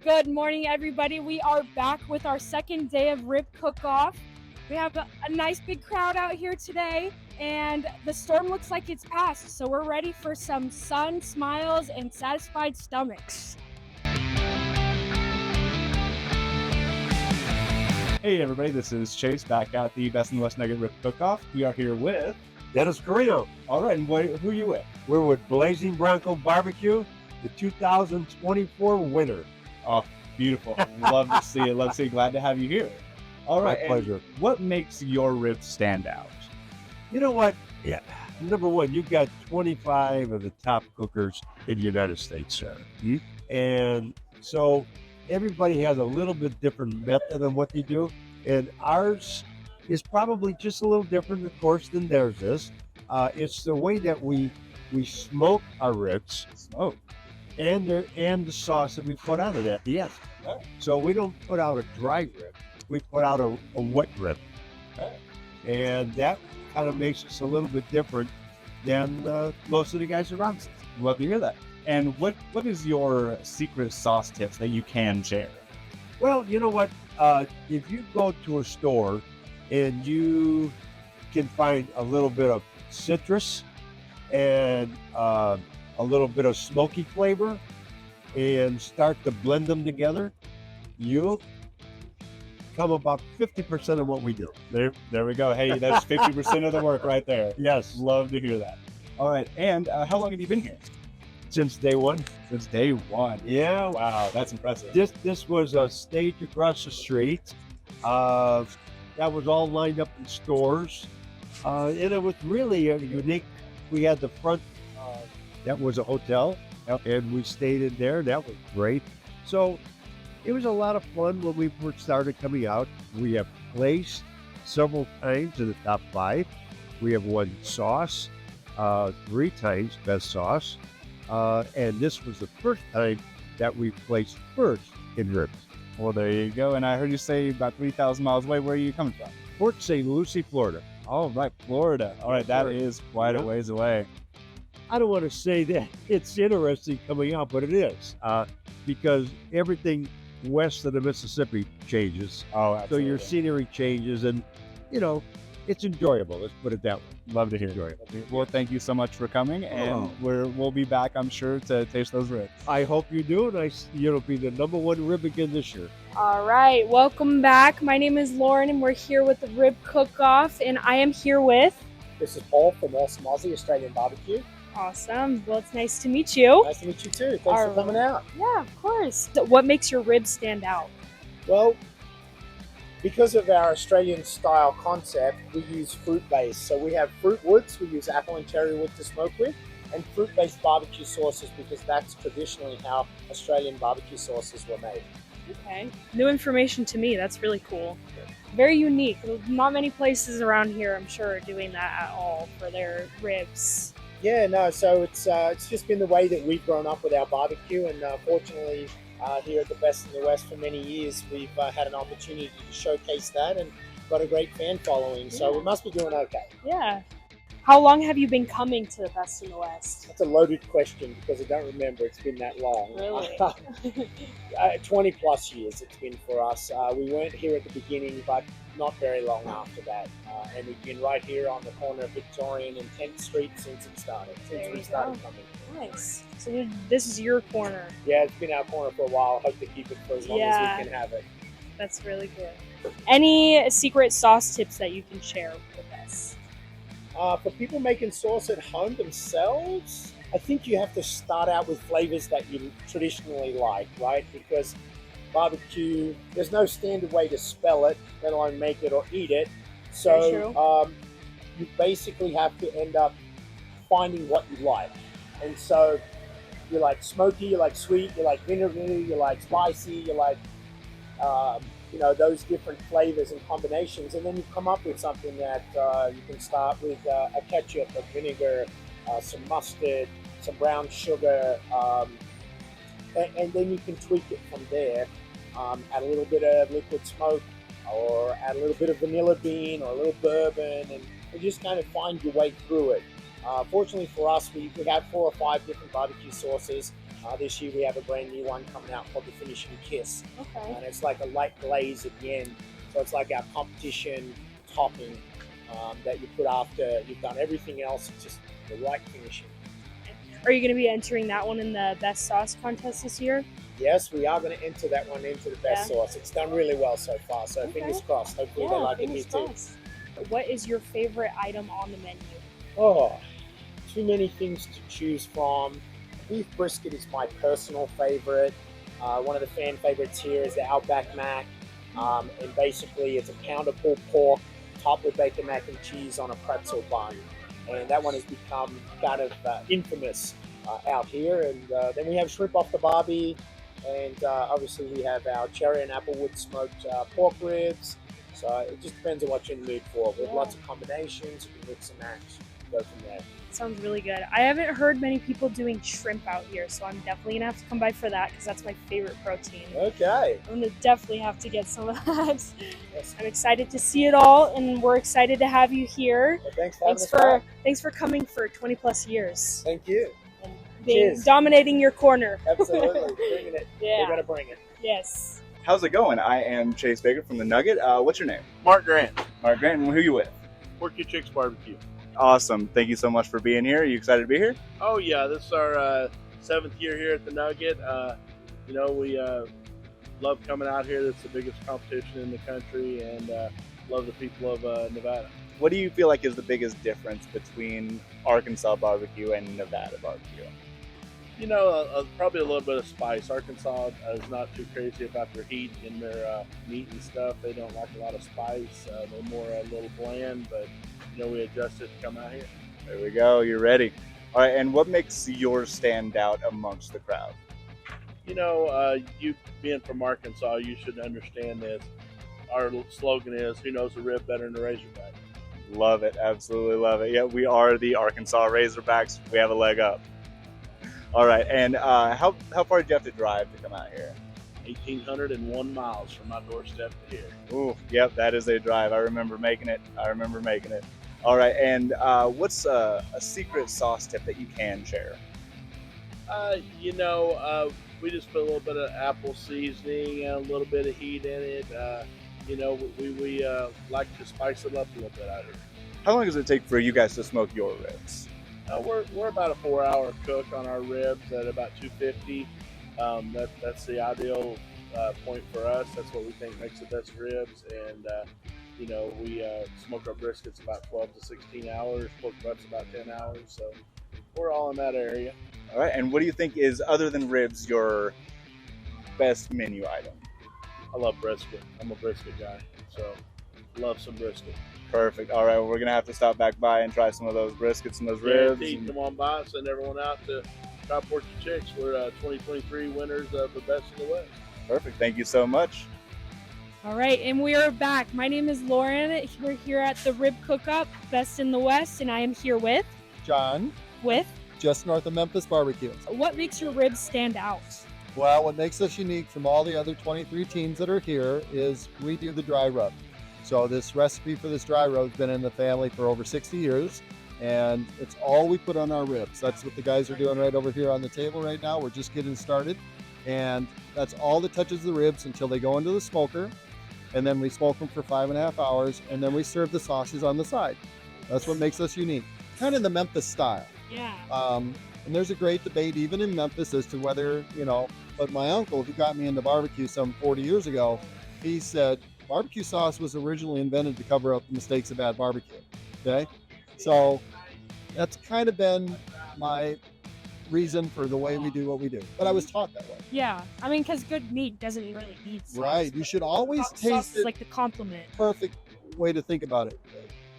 Good morning, everybody. We are back with our second day of rib cook-off. We have a nice big crowd out here today, and the storm looks like it's passed, so we're ready for some sun, smiles, and satisfied stomachs. Hey everybody, this is Chase back at the Best in the West Nugget Rib Cook-Off. We are here with... Dennis Carino. All right, and who are you with? We're with Blazin Bronco BBQ, the 2024 winner. Oh, beautiful. Love to see it. Love to see it. Glad to have you here. All right. My pleasure. What makes your ribs stand out? You know what? Yeah. Number one, you've got 25 of the top cookers in the United States, sir. Mm-hmm. And so everybody has a little bit different method on what they do. And ours is probably just a little different, of course, than theirs is. It's the way that we smoke our ribs. Smoke. And the sauce that we put out of that. Yes. Okay. So we don't put out a dry rib. We put out a wet rib. Okay. And that kind of makes us a little bit different than most of the guys around us. Love to hear that. And what is your secret sauce tips that you can share? Well, you know what? If you go to a store and you can find a little bit of citrus and a little bit of smoky flavor and start to blend them together, you'll come about 50% of what we do. There we go. Hey, that's 50% of the work right there. Yes. Love to hear that. All right, and how long have you been here? Since day one. Since day one. Yeah. Wow, that's impressive. This was a stage across the street. That was all lined up in stores. And it was really a unique. We had the front, that was a hotel, and we stayed in there. That was great. So it was a lot of fun when we first started coming out. We have placed several times in the top 5. We have won sauce 3 times, best sauce. And this was the first time that we placed first in ribs. Well, there you go. And I heard you say about 3,000 miles away. Where are you coming from? Port St. Lucie, Florida. All right, Florida. All right, that is quite a ways away. I don't want to say that it's interesting coming out, but it is because everything west of the Mississippi changes. Oh, absolutely. So your scenery changes, and you know, it's enjoyable. Let's put it that way. Love to hear it. Well, thank you so much for coming, and we'll be back, I'm sure, to taste those ribs. I hope you do, and you'll be the #1 rib again this year. All right, welcome back. My name is Lauren, and we're here with the rib cook-off, and I am here with... This is Paul from Aussom Aussie Australian BBQ. Awesome. Well, it's nice to meet you. Nice to meet you too. Thanks for coming out. Yeah, of course. So what makes your ribs stand out? Well, because of our Australian style concept, we use fruit-based. So we have fruit woods, we use apple and cherry wood to smoke with, and fruit-based barbecue sauces because that's traditionally how Australian barbecue sauces were made. Okay. New information to me. That's really cool. Very unique. Not many places around here, I'm sure, are doing that at all for their ribs. Yeah, no, so it's just been the way that we've grown up with our barbecue, and fortunately here at the Best in the West for many years we've had an opportunity to showcase that and got a great fan following, so we must be doing okay. Yeah. How long have you been coming to the Best in the West? That's a loaded question because I don't remember it's been that long. Really? 20 plus years it's been for us. We weren't here at the beginning, but not very long after that. And we've been right here on the corner of Victorian and 10th Street since we started coming. Nice. So this is your corner. Yeah, it's been our corner for a while. Hope to keep it for as long as we can have it. That's really good. Any secret sauce tips that you can share with us? For people making sauce at home themselves, I think you have to start out with flavors that you traditionally like, right? Because barbecue, there's no standard way to spell it, let alone make it or eat it. So you basically have to end up finding what you like. And so you like smoky, you like sweet, you like vinegary, you like spicy, you like those different flavors and combinations, and then you come up with something that you can start with a ketchup, a vinegar, some mustard, some brown sugar, and then you can tweak it from there. Add a little bit of liquid smoke, or add a little bit of vanilla bean or a little bourbon, and just kind of find your way through it. Fortunately for us, we have 4 or 5 different barbecue sauces. This year we have a brand new one coming out called the Finishing Kiss. Okay. And it's like a light glaze at the end. So it's like our competition topping that you put after you've done everything else. It's just the right finishing. Are you going to be entering that one in the best sauce contest this year? Yes, we are going to enter that one into the best sauce. It's done really well so far. So fingers crossed. Hopefully they like it here too. What is your favorite item on the menu? Oh, too many things to choose from. Beef brisket is my personal favorite. One of the fan favorites here is the Outback Mac. And basically it's a pound of pulled pork topped with bacon, mac and cheese on a pretzel bun. And that one has become kind of infamous out here. And then we have shrimp off the barbie. And obviously we have our cherry and applewood smoked pork ribs. So it just depends on what you're in the mood for. With lots of combinations, you can mix and match, go from there. Sounds really good. I haven't heard many people doing shrimp out here, so I'm definitely gonna have to come by for that because that's my favorite protein. Okay. I'm gonna definitely have to get some of that. Yes. I'm excited to see it all, and we're excited to have you here. Well, thanks for having us back. Thanks for coming for 20 plus years. Thank you. And Cheers. dominating your corner. Absolutely. Bringing it. Yeah. We're gonna bring it. Yes. How's it going? I am Chase Baker from the Nugget. What's your name? Mark Grant, Mark Grant. And who are you with? Porky Chicks BBQ. Awesome. Thank you so much for being here. Are you excited to be here? Oh yeah, this is our 7th year here at the Nugget. We love coming out here. It's the biggest competition in the country, and love the people of Nevada. What do you feel like is the biggest difference between Arkansas barbecue and Nevada barbecue? Probably a little bit of spice. Arkansas is not too crazy about their heat in their meat and stuff. They don't like a lot of spice. They're more a little bland, but we adjust it to come out here. There we go. You're ready. All right. And what makes yours stand out amongst the crowd? You being from Arkansas, you should understand this. Our slogan is, who knows a rib better than a Razorback? Love it. Absolutely love it. Yeah, we are the Arkansas Razorbacks. We have a leg up. All right. And how far did you have to drive to come out here? 1,801 miles from my doorstep to here. Ooh, yep, that is a drive. I remember making it. All right. And what's a secret sauce tip that you can share? We just put a little bit of apple seasoning and a little bit of heat in it. We like to spice it up a little bit out here. How long does it take for you guys to smoke your ribs? We're about a 4-hour cook on our ribs at about 250. That's the ideal point for us. That's what we think makes the best ribs. And we smoke our briskets about 12 to 16 hours. Pork butts about 10 hours. So we're all in that area. All right. And what do you think is, other than ribs, your best menu item? I love brisket. I'm a brisket guy, so love some brisket. Perfect. All right. Well, we're gonna have to stop back by and try some of those briskets and those ribs. And come on by. Send everyone out to try Porky Chicks. We're 2023 winners of the Best in the West. Perfect. Thank you so much. All right, and we are back. My name is Lauren. We're here at the Rib Cook-Up, Best in the West, and I am here with John, just north of Memphis BBQ. What makes your ribs stand out? Well, what makes us unique from all the other 23 teams that are here is we do the dry rub. So this recipe for this dry rub has been in the family for over 60 years, and it's all we put on our ribs. That's what the guys are doing right over here on the table right now. We're just getting started, and that's all that touches the ribs until they go into the smoker, and then we smoke them for 5.5 hours, and then we serve the sauces on the side. That's what makes us unique. Kind of the Memphis style. Yeah. And there's a great debate even in Memphis as to whether, but my uncle, who got me into barbecue some 40 years ago, he said barbecue sauce was originally invented to cover up the mistakes of bad barbecue. Okay? So that's kind of been my reason for the way we do what we do. But I was taught that way. Yeah. I mean, because good meat doesn't really need sauce. Right. You should always Sauce taste is it. like the compliment. Perfect way to think about it.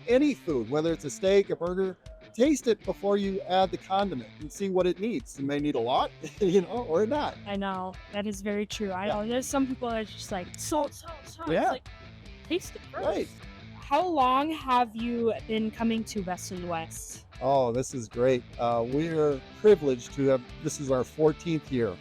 Any food, whether it's a steak, a burger, taste it before you add the condiment and see what it needs. It may need a lot, or not. I know. That is very true. I know. There's some people that are just like, salt. Yeah. It's like, taste it first. Right. How long have you been coming to Best in the West? Oh, this is great. We are privileged to have, this is our 14th year.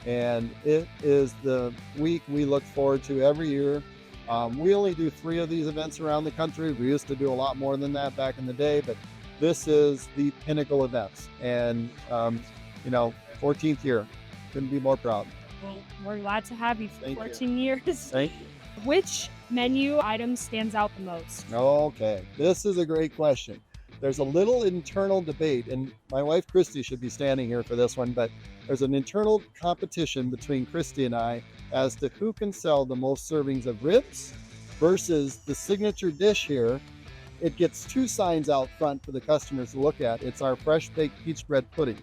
And it is the week we look forward to every year. We only do 3 of these events around the country. We used to do a lot more than that back in the day, but this is the pinnacle events. And, 14th year. Couldn't be more proud. Well, we're glad to have you for Thank you. 14 years. Thank you. Which menu item stands out the most? Okay, this is a great question. There's a little internal debate, and my wife Christy should be standing here for this one, but there's an internal competition between Christy and I as to who can sell the most servings of ribs versus the signature dish here. It gets 2 signs out front for the customers to look at. It's our fresh baked peach bread pudding.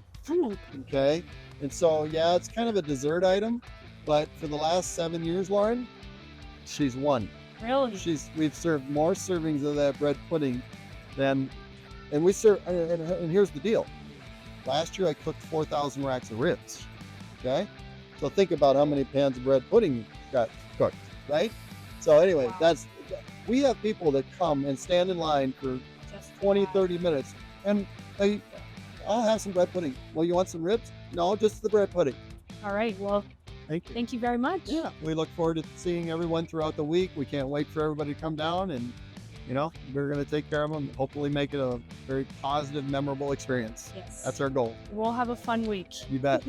Okay, and so yeah, it's kind of a dessert item, but for the last 7 years, Lauren, she's won. Really? We've served more servings of that bread pudding than, and we serve. And here's the deal: last year I cooked 4,000 racks of ribs. Okay, so think about how many pans of bread pudding got cooked, right? So anyway, Wow. We have people that come and stand in line for Just 20, that. 30 minutes, and I'll have some bread pudding. Well, you want some ribs? No, just the bread pudding. All right. Well, Thank you. thank you very much. Yeah, we look forward to seeing everyone throughout the week. We can't wait for everybody to come down, and we're going to take care of them. Hopefully, make it a very positive, memorable experience. Yes. That's our goal. We'll have a fun week. You bet.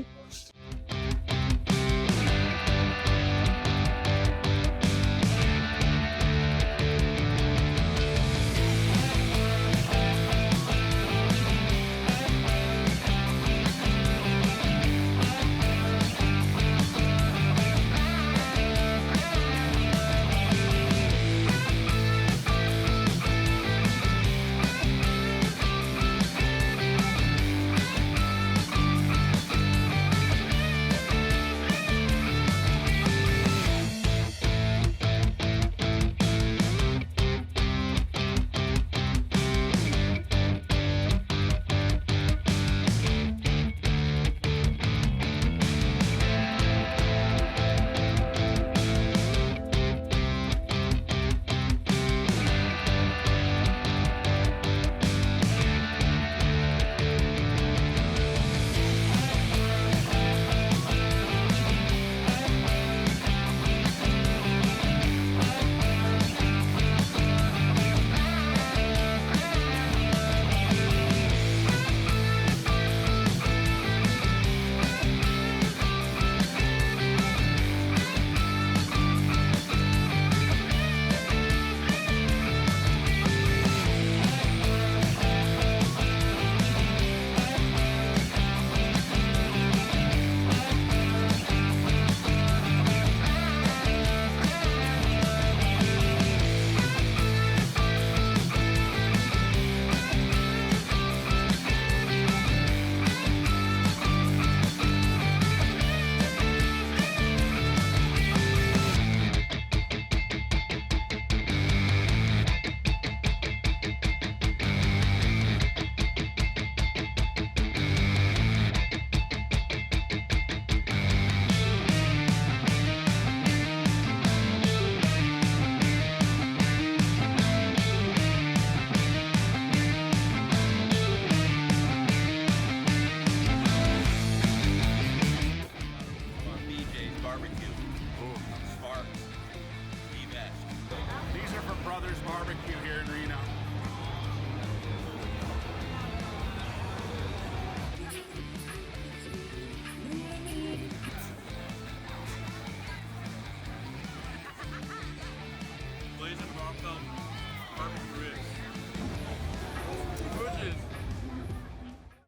These are from Brothers Barbecue here in Reno.